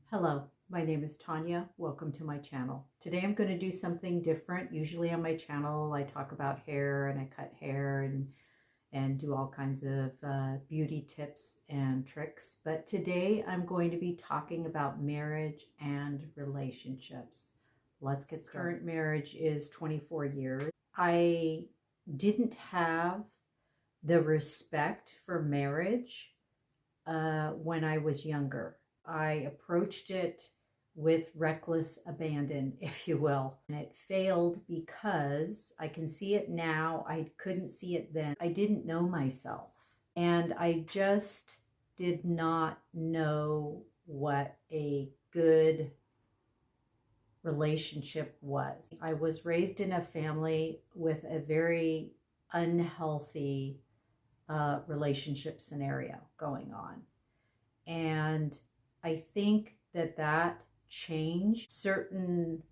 Hello, my name is Tanya. Welcome to my channel. Today I'm going to do something different. Usually on my channel I talk about hair and I cut hair and do all kinds of beauty tips and tricks. But today I'm going to be talking about marriage and relationships. Let's get started. Current marriage is 24 years. I didn't have the respect for marriage when I was younger. I approached it with reckless abandon, if you will. And it failed because I can see it now. I couldn't see it then. I didn't know myself. And I just did not know what a good relationship was. I was raised in a family with a very unhealthy relationship scenario going on. And I think that changed certain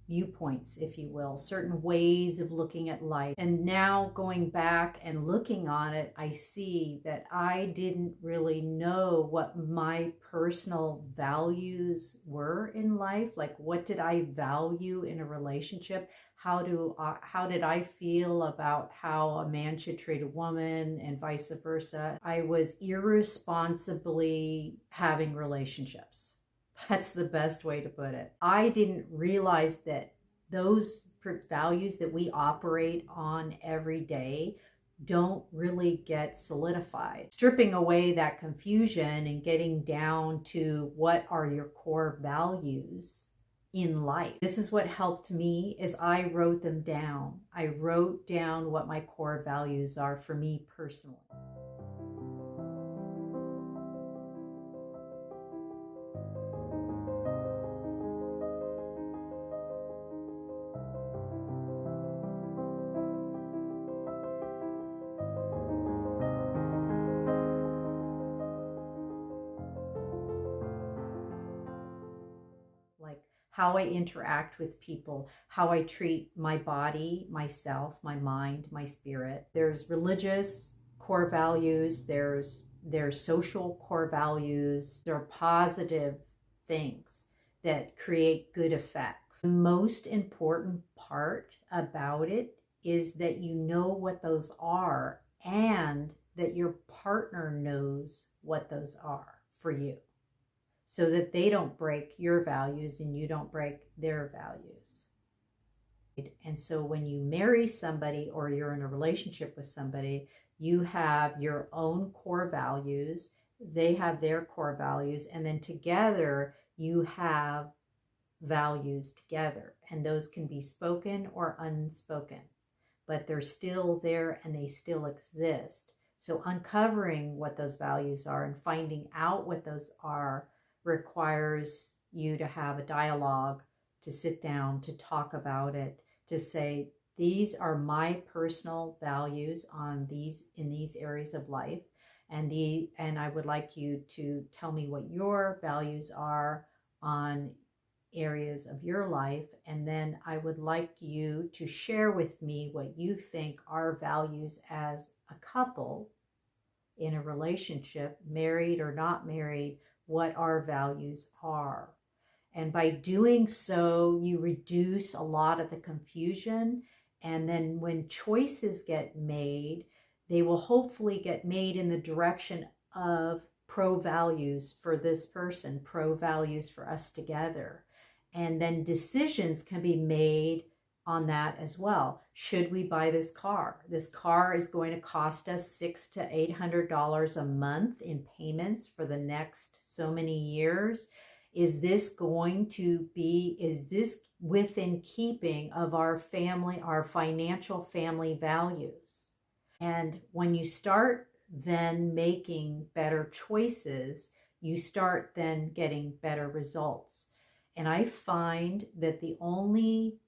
viewpoints, if you will, certain ways of looking at life. And now going back and looking on it, I see that I didn't really know what my personal values were in life. Like, what did I value in a relationship? How did I feel about how a man should treat a woman and vice versa? I was irresponsibly having relationships. That's the best way to put it. I didn't realize that those values that we operate on every day don't really get solidified. Stripping away that confusion and getting down to what are your core values in life. This is what helped me is I wrote them down. I wrote down what my core values are for me personally. Like how I interact with people, how I treat my body, myself, my mind, my spirit. There's religious core values, there's social core values, there are positive things that create good effects. The most important part about it is that you know what those are and that your partner knows what those are for you, so that they don't break your values and you don't break their values. And so when you marry somebody or you're in a relationship with somebody, you have your own core values, they have their core values, and then together you have values together. And those can be spoken or unspoken, but they're still there and they still exist. So uncovering what those values are and finding out what those are requires you to have a dialogue, to sit down, to talk about it, to say, these are my personal values in these areas of life, and I would like you to tell me what your values are on areas of your life, and then I would like you to share with me what you think are values as a couple in a relationship, married or not married, what our values are. And by doing so, you reduce a lot of the confusion. And then when choices get made, they will hopefully get made in the direction of pro values for this person, pro values for us together. And then decisions can be made on that as well. Should we buy this car? This car is going to cost us $600 to $800 a month in payments for the next so many years. Is this within keeping of our family, our financial family values? And when you start then making better choices, you start then getting better results. And I find that the only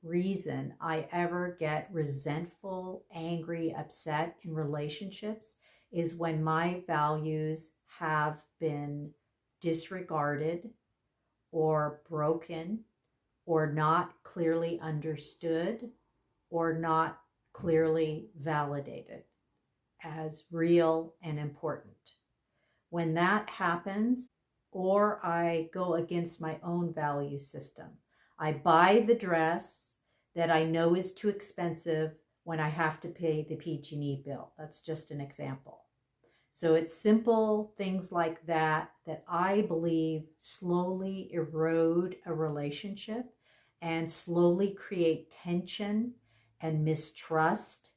reason I ever get resentful, angry, upset in relationships is when my values have been disregarded or broken or not clearly understood or not clearly validated as real and important. When that happens, or I go against my own value system. I buy the dress that I know is too expensive when I have to pay the PG&E bill. That's just an example. So it's simple things like that that I believe slowly erode a relationship and slowly create tension and mistrust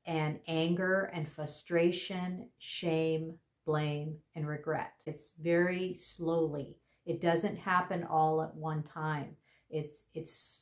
and anger and frustration, shame, blame, and regret. It's very slowly. It doesn't happen all at one time. It's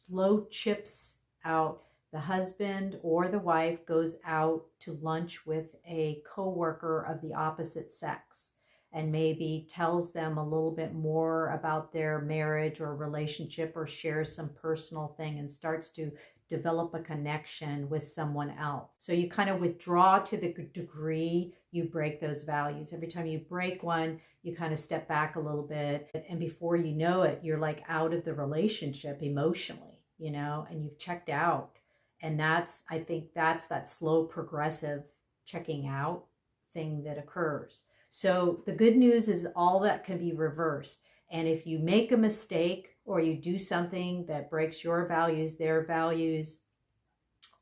slow chips out. The husband or the wife goes out to lunch with a coworker of the opposite sex and maybe tells them a little bit more about their marriage or relationship, or shares some personal thing and starts to develop a connection with someone else. So you kind of withdraw to the degree you break those values. Every time you break one, you kind of step back a little bit. And before you know it, you're like out of the relationship emotionally, and you've checked out. And I think that's that slow progressive checking out thing that occurs. So the good news is all that can be reversed. And if you make a mistake or you do something that breaks your values, their values,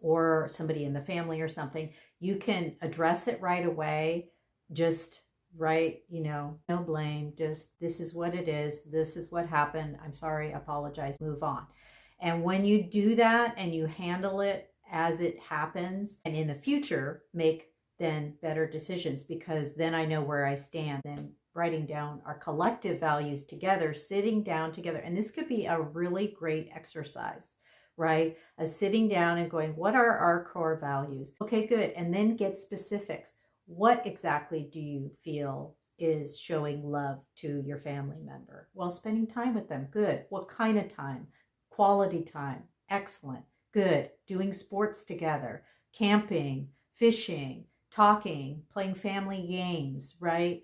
or somebody in the family or something, you can address it right away. Just no blame, just this is what it is. This is what happened. I'm sorry, apologize, move on. And when you do that and you handle it as it happens, and in the future, make then better decisions, because then I know where I stand. Then writing down our collective values together, sitting down together. And this could be a really great exercise, right? Of sitting down and going, what are our core values? Okay, good. And then get specifics. What exactly do you feel is showing love to your family member? Well, spending time with them. Good. What kind of time? Quality time. Excellent. Good. Doing sports together, camping, fishing, talking, playing family games, right?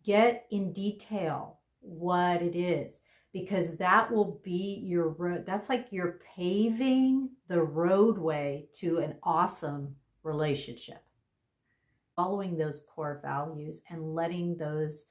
Get in detail what it is, because that will be your road. That's like you're paving the roadway to an awesome relationship. Following those core values and letting those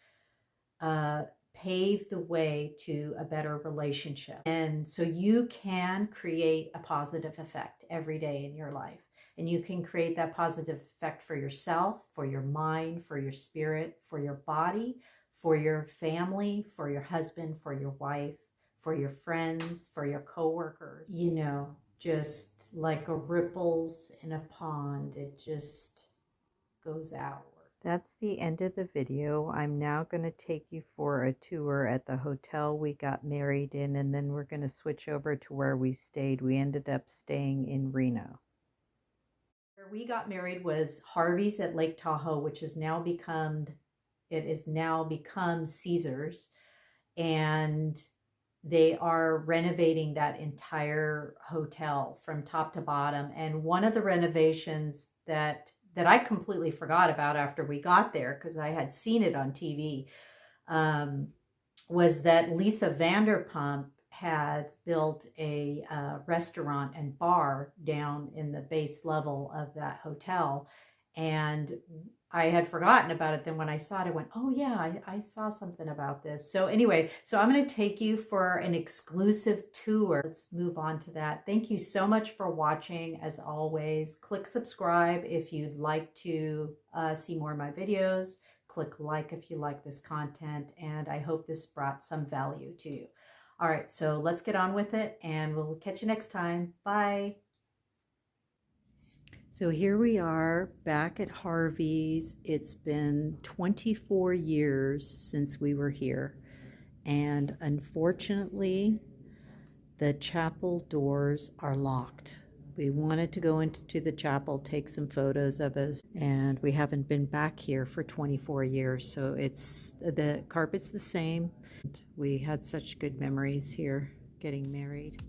pave the way to a better relationship. And so you can create a positive effect every day in your life. And you can create that positive effect for yourself, for your mind, for your spirit, for your body, for your family, for your husband, for your wife, for your friends, for your coworkers. Just like a ripples in a pond, it just goes out. That's the end of the video. I'm now going to take you for a tour at the hotel we got married in, and then we're going to switch over to where we stayed. We ended up staying in Reno. Where we got married was Harvey's at Lake Tahoe, which has now become Caesar's, and they are renovating that entire hotel from top to bottom. And one of the renovations that I completely forgot about after we got there, because I had seen it on TV, was that Lisa Vanderpump had built a restaurant and bar down in the base level of that hotel. And I had forgotten about it. Then when I saw it, I went, oh yeah, I saw something about this. So anyway, so I'm going to take you for an exclusive tour. Let's move on to that. Thank you so much for watching. As always, click subscribe if you'd like to see more of my videos. Click like if you like this content. And I hope this brought some value to you. All right, so let's get on with it, and we'll catch you next time. Bye. So here we are back at Harvey's. It's been 24 years since we were here. And unfortunately, the chapel doors are locked. We wanted to go into the chapel, take some photos of us, and we haven't been back here for 24 years. So the carpet's the same. We had such good memories here getting married.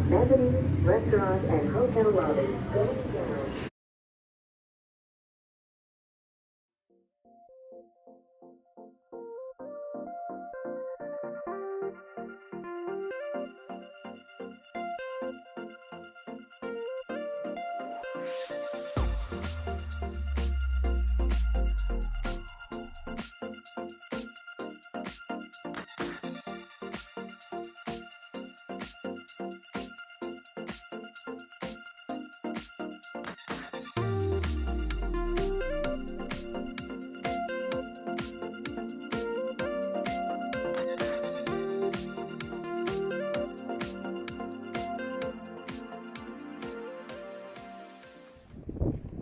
mezzanine, restaurant, and hotel lobby. Going down.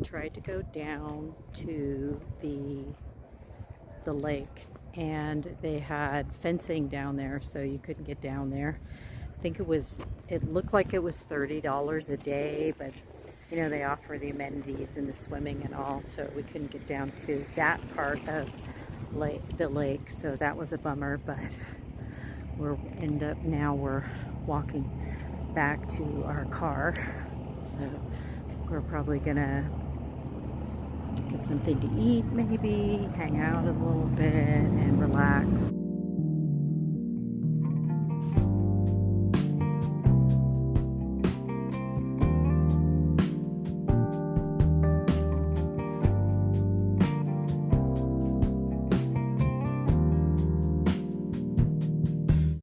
Tried to go down to the lake, and they had fencing down there, so you couldn't get down there. I think it looked like it was $30 a day, but you know, they offer the amenities and the swimming and all, so we couldn't get down to that part of the lake, so that was a bummer. But now we're walking back to our car, so we're probably gonna get something to eat, maybe hang out a little bit and relax.